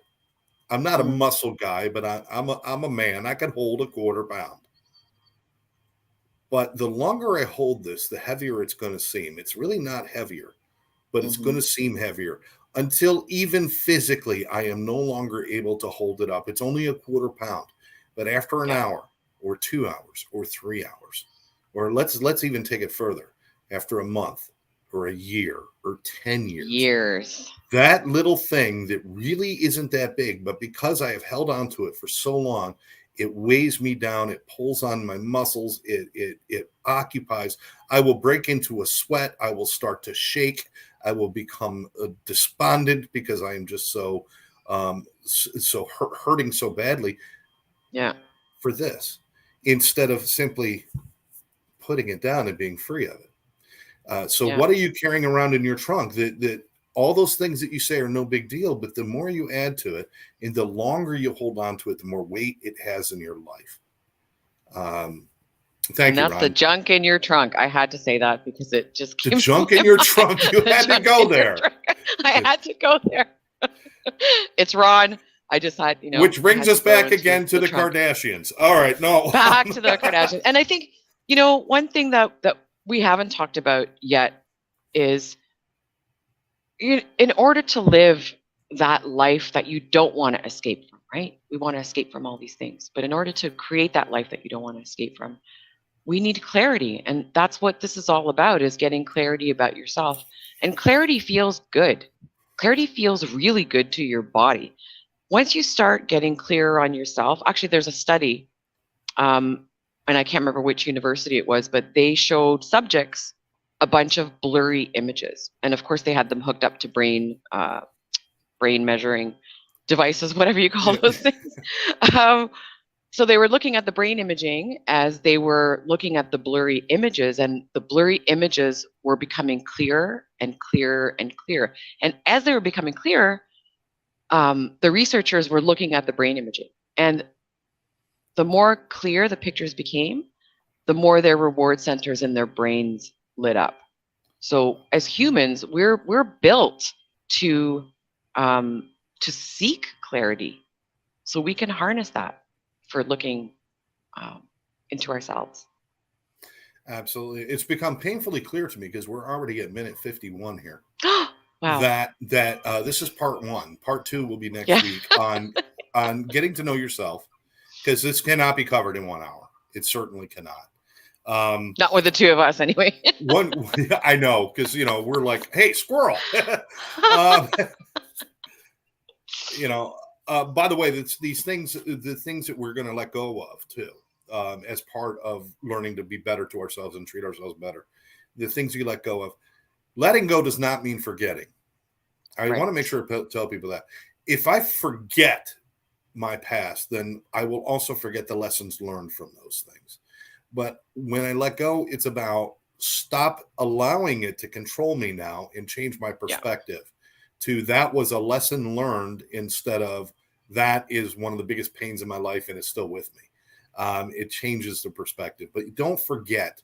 I'm not a muscle guy, but I'm a man. I could hold a quarter pound. But the longer I hold this, the heavier it's going to seem. It's really not heavier, but it's going to seem heavier until even physically I am no longer able to hold it up. It's only a quarter pound. But after an hour or 2 hours or 3 hours, or let's even take it further, after a month or a year or 10 years, that little thing that really isn't that big, but because I have held on to it for so long, it weighs me down. It pulls on my muscles. It occupies. I will break into a sweat. I will start to shake. I will become despondent because I am just so hurting so badly. Yeah. For this, instead of simply putting it down and being free of it. What are you carrying around in your trunk that all those things that you say are no big deal, but the more you add to it and the longer you hold on to it, the more weight it has in your life. Thank you, Ron. That's the junk in your trunk. I had to say that because it just came. The junk in your trunk. You had to go there. I had to go there. It's Ron. I just had, you know, which I brings had us to go back into again to the trunk. Kardashians. All right, no. Back to the Kardashians. And I think, you know, one thing that we haven't talked about yet is in order to live that life that you don't want to escape from, right? We want to escape from all these things. But in order to create that life that you don't want to escape from, we need clarity. And that's what this is all about, is getting clarity about yourself. And clarity feels good. Clarity feels really good to your body. Once you start getting clearer on yourself, actually, there's a study, and I can't remember which university it was, but they showed subjects a bunch of blurry images. And of course, they had them hooked up to brain measuring devices, whatever you call those things. So they were looking at the brain imaging as they were looking at the blurry images, and the blurry images were becoming clearer and clearer and clearer. And as they were becoming clearer, the researchers were looking at the brain imaging. And the more clear the pictures became, the more their reward centers in their brains lit up. So as humans, we're built to seek clarity, so we can harness that for looking into ourselves. Absolutely. It's become painfully clear to me, because we're already at minute 51 here. Wow. That this is part 1. Part 2 will be next week on getting to know yourself, because this cannot be covered in 1 hour. It certainly cannot. Not with the two of us, anyway. I know, because you know we're like, hey, squirrel. You know. By the way, these things, the things that we're going to let go of too, as part of learning to be better to ourselves and treat ourselves better. The things you let go of. Letting go does not mean forgetting. I want to make sure to tell people that. If I forget my past, then I will also forget the lessons learned from those things. But when I let go, it's about stop allowing it to control me now and change my perspective to that was a lesson learned, instead of that is one of the biggest pains in my life and it's still with me. It changes the perspective. But don't forget.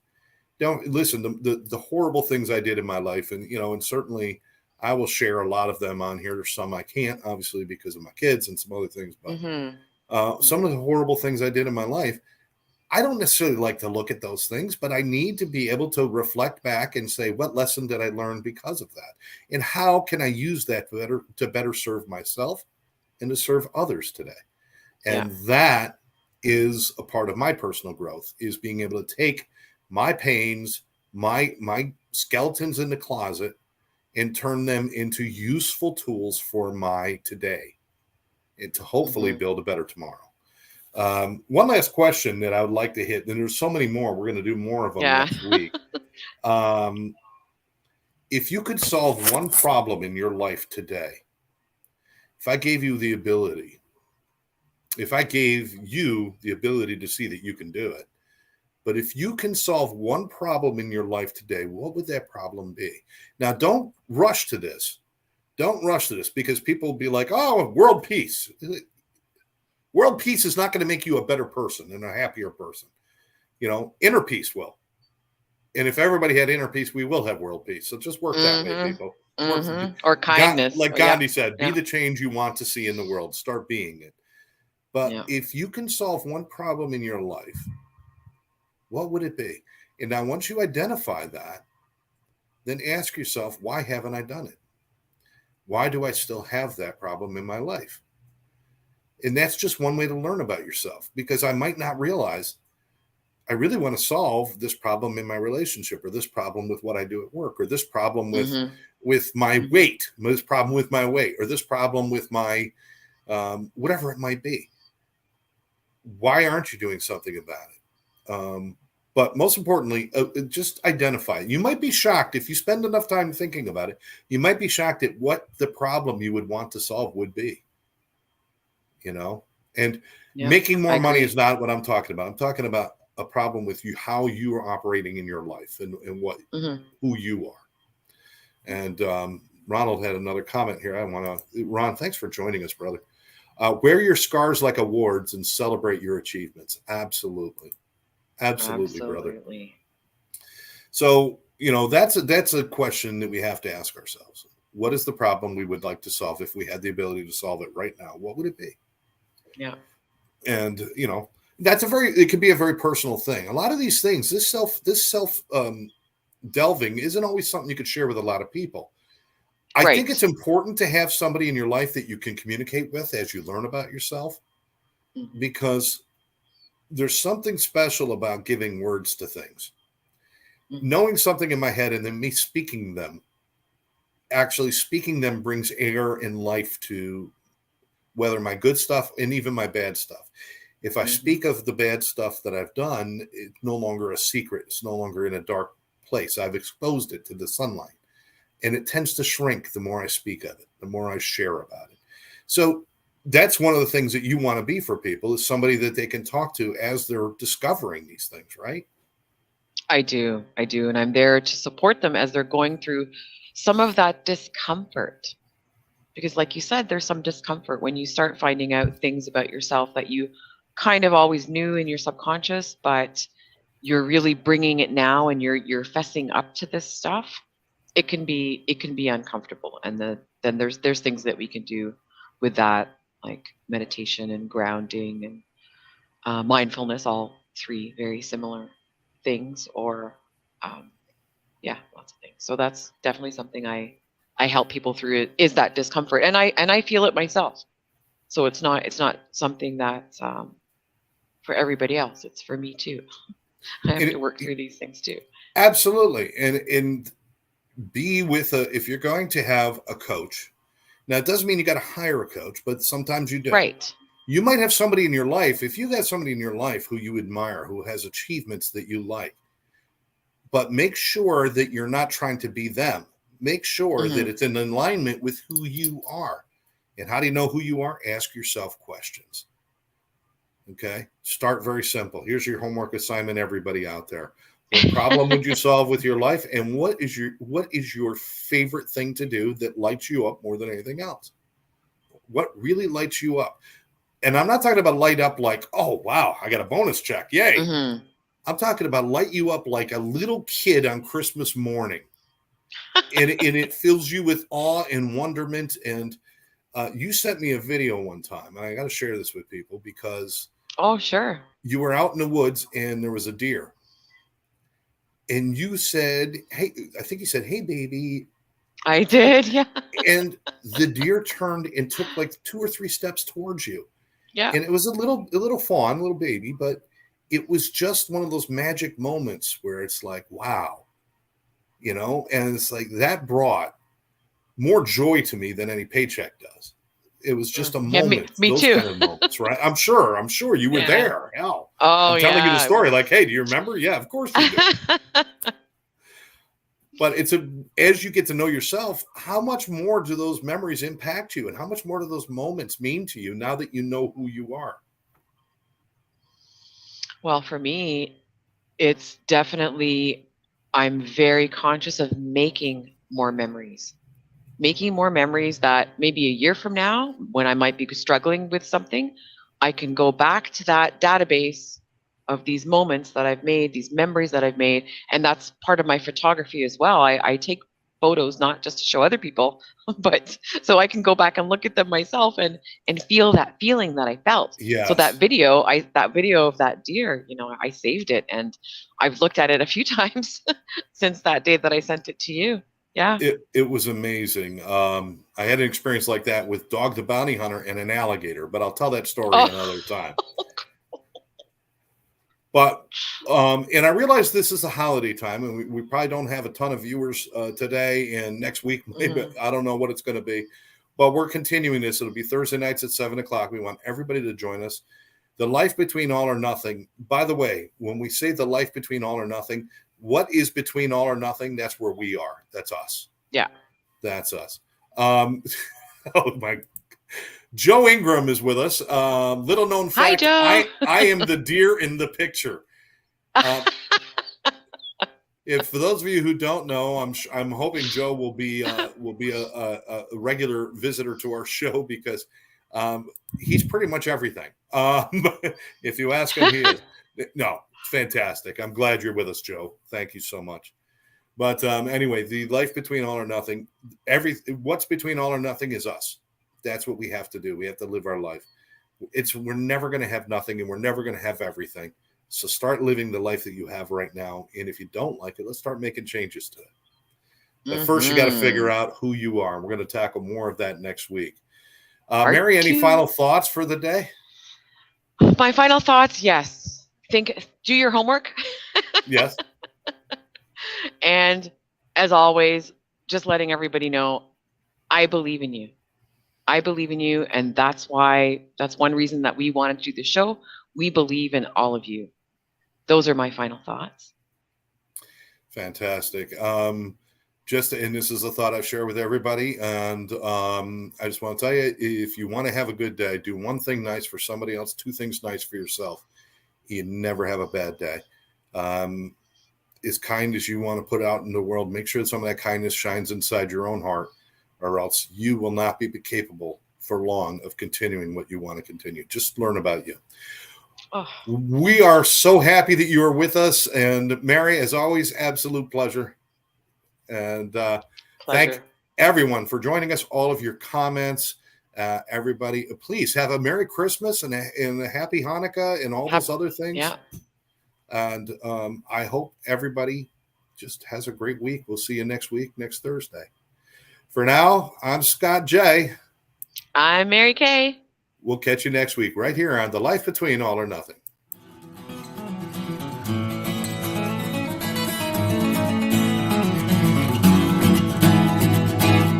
Don't listen to the horrible things I did in my life. And, you know, and certainly I will share a lot of them on here. There's some I can't, obviously, because of my kids and some other things. But some of the horrible things I did in my life, I don't necessarily like to look at those things, but I need to be able to reflect back and say, what lesson did I learn because of that? And how can I use that to better serve myself and to serve others today? And that is a part of my personal growth, is being able to take my pains, my skeletons in the closet, and turn them into useful tools for my today, and to hopefully build a better tomorrow. One last question that I would like to hit, and there's so many more. We're going to do more of them next week. If you could solve one problem in your life today, if I gave you the ability to see that you can do it, but if you can solve one problem in your life today, what would that problem be? Now, don't rush to this. Don't rush to this, because people will be like, oh, world peace. World peace is not going to make you a better person and a happier person. You know, inner peace will. And if everybody had inner peace, we will have world peace. So just work that way, people. Or kindness. Like Gandhi said, be the change you want to see in the world. Start being it. But if you can solve one problem in your life, what would it be? And now once you identify that, then ask yourself, why haven't I done it? Why do I still have that problem in my life? And that's just one way to learn about yourself, because I might not realize I really want to solve this problem in my relationship, or this problem with what I do at work, or this problem with my weight, this problem with my weight, or this problem with my whatever it might be. Why aren't you doing something about it? But most importantly, just identify it. You might be shocked if you spend enough time thinking about it. You might be shocked at what the problem you would want to solve would be. You know, and making more money is not what I'm talking about. I'm talking about a problem with you, how you are operating in your life, and what who you are. And Ronald had another comment here. Ron, thanks for joining us, brother. Wear your scars like awards and celebrate your achievements. Absolutely, brother. So, you know, that's a question that we have to ask ourselves. what is the problem we would like to solve? If we had the ability to solve it right now, what would it be? Yeah. And, it can be a very personal thing. A lot of these things, this self delving isn't always something you could share with a lot of people. I Right. think it's important to have somebody in your life that you can communicate with as you learn about yourself, because there's something special about giving words to things. Knowing something in my head and then me speaking them, actually speaking them brings air and life to whether my good stuff and even my bad stuff. If I speak of the bad stuff that I've done, it's no longer a secret. It's no longer in a dark place. I've exposed it to the sunlight, and it tends to shrink the more I speak of it, the more I share about it. So that's one of the things that you want to be for people, is somebody that they can talk to as they're discovering these things, right? I do. And I'm there to support them as they're going through some of that discomfort. Because like you said, there's some discomfort when you start finding out things about yourself that you kind of always knew in your subconscious, but you're really bringing it now and you're fessing up to this stuff. It can be uncomfortable. And then there's things that we can do with that, like meditation and grounding and mindfulness, all three very similar things, or lots of things. So that's definitely something I help people through, is that discomfort, and I feel it myself. So it's not something that's for everybody else. It's for me too. I have to work through these things too. Absolutely. And be with if you're going to have a coach. Now, it doesn't mean you got to hire a coach, but sometimes you do. Right. You might have somebody in your life. If you got somebody in your life who you admire, who has achievements that you like, but make sure that you're not trying to be them. Make sure that it's in alignment with who you are. And how do you know who you are? Ask yourself questions. Okay. Start very simple. Here's your homework assignment, everybody out there. What problem would you solve with your life? And what is your favorite thing to do that lights you up more than anything else? What really lights you up? And I'm not talking about light up like, oh, wow, I got a bonus check. Yay. I'm talking about light you up like a little kid on Christmas morning. and it fills you with awe and wonderment. And you sent me a video one time, and I got to share this with people because oh, sure, you were out in the woods and there was a deer, and you said, hey, I think you said, hey, baby. I did. Yeah. And the deer turned and took like 2 or 3 steps towards you. Yeah. And it was a little fawn, a little baby, but it was just one of those magic moments where it's like, wow, and it's like that brought more joy to me than any paycheck does. It was just a moment. Me those too. Kind of moments, right? I'm sure you were there. Hell. Oh, I'm telling you the story. Like, hey, do you remember? Yeah, of course you do. But as you get to know yourself, how much more do those memories impact you, and how much more do those moments mean to you now that you know who you are? Well, for me, it's definitely, I'm very conscious of making more memories that maybe a year from now, when I might be struggling with something, I can go back to that database of these moments that I've made, these memories that I've made. And that's part of my photography as well. I take photos not just to show other people, but so I can go back and look at them myself and feel that feeling that I felt. Yes. So that video of that deer, I saved it, and I've looked at it a few times since that day that I sent it to you. Yeah. It was amazing. I had an experience like that with Dog the Bounty Hunter and an alligator, but I'll tell that story another time. But, and I realize this is a holiday time, and we probably don't have a ton of viewers today, and next week, maybe, I don't know what it's going to be, but we're continuing this. It'll be Thursday nights at 7:00. We want everybody to join us. The Life Between All or Nothing. By the way, when we say the life between all or nothing, what is between all or nothing? That's where we are. That's us. Yeah. That's us. Oh my. Joe Ingram is with us. Little known fact, hi, Joe. I am the deer in the picture. If for those of you who don't know, I'm hoping Joe will be a regular visitor to our show, because he's pretty much everything. If you ask him, he is. No, fantastic. I'm glad you're with us, Joe. Thank you so much. But anyway, the life between all or nothing, what's between all or nothing is us. That's what we have to do. We have to live our life. We're never going to have nothing, and we're never going to have everything. So start living the life that you have right now. And if you don't like it, let's start making changes to it. But first, you got to figure out who you are. We're going to tackle more of that next week. Mary, any final thoughts for the day? My final thoughts, yes. Do your homework. Yes. And as always, just letting everybody know, I believe in you. I believe in you. And that's one reason that we wanted to do the show. We believe in all of you. Those are my final thoughts. Fantastic. And this is a thought I share with everybody. And I just want to tell you, if you want to have a good day, do one thing nice for somebody else, two things nice for yourself. You never have a bad day. As kind as you want to put out in the world, make sure that some of that kindness shines inside your own heart, or else you will not be capable for long of continuing what you want to continue. Just learn about you. Oh. We are so happy that you are with us. And Mary, as always, absolute pleasure. And thank everyone for joining us, all of your comments. Everybody, please have a Merry Christmas and a Happy Hanukkah and all those other things. Yeah. And I hope everybody just has a great week. We'll see you next week, next Thursday. For now, I'm Scott J. I'm Mary Kay. We'll catch you next week right here on The Life Between All or Nothing.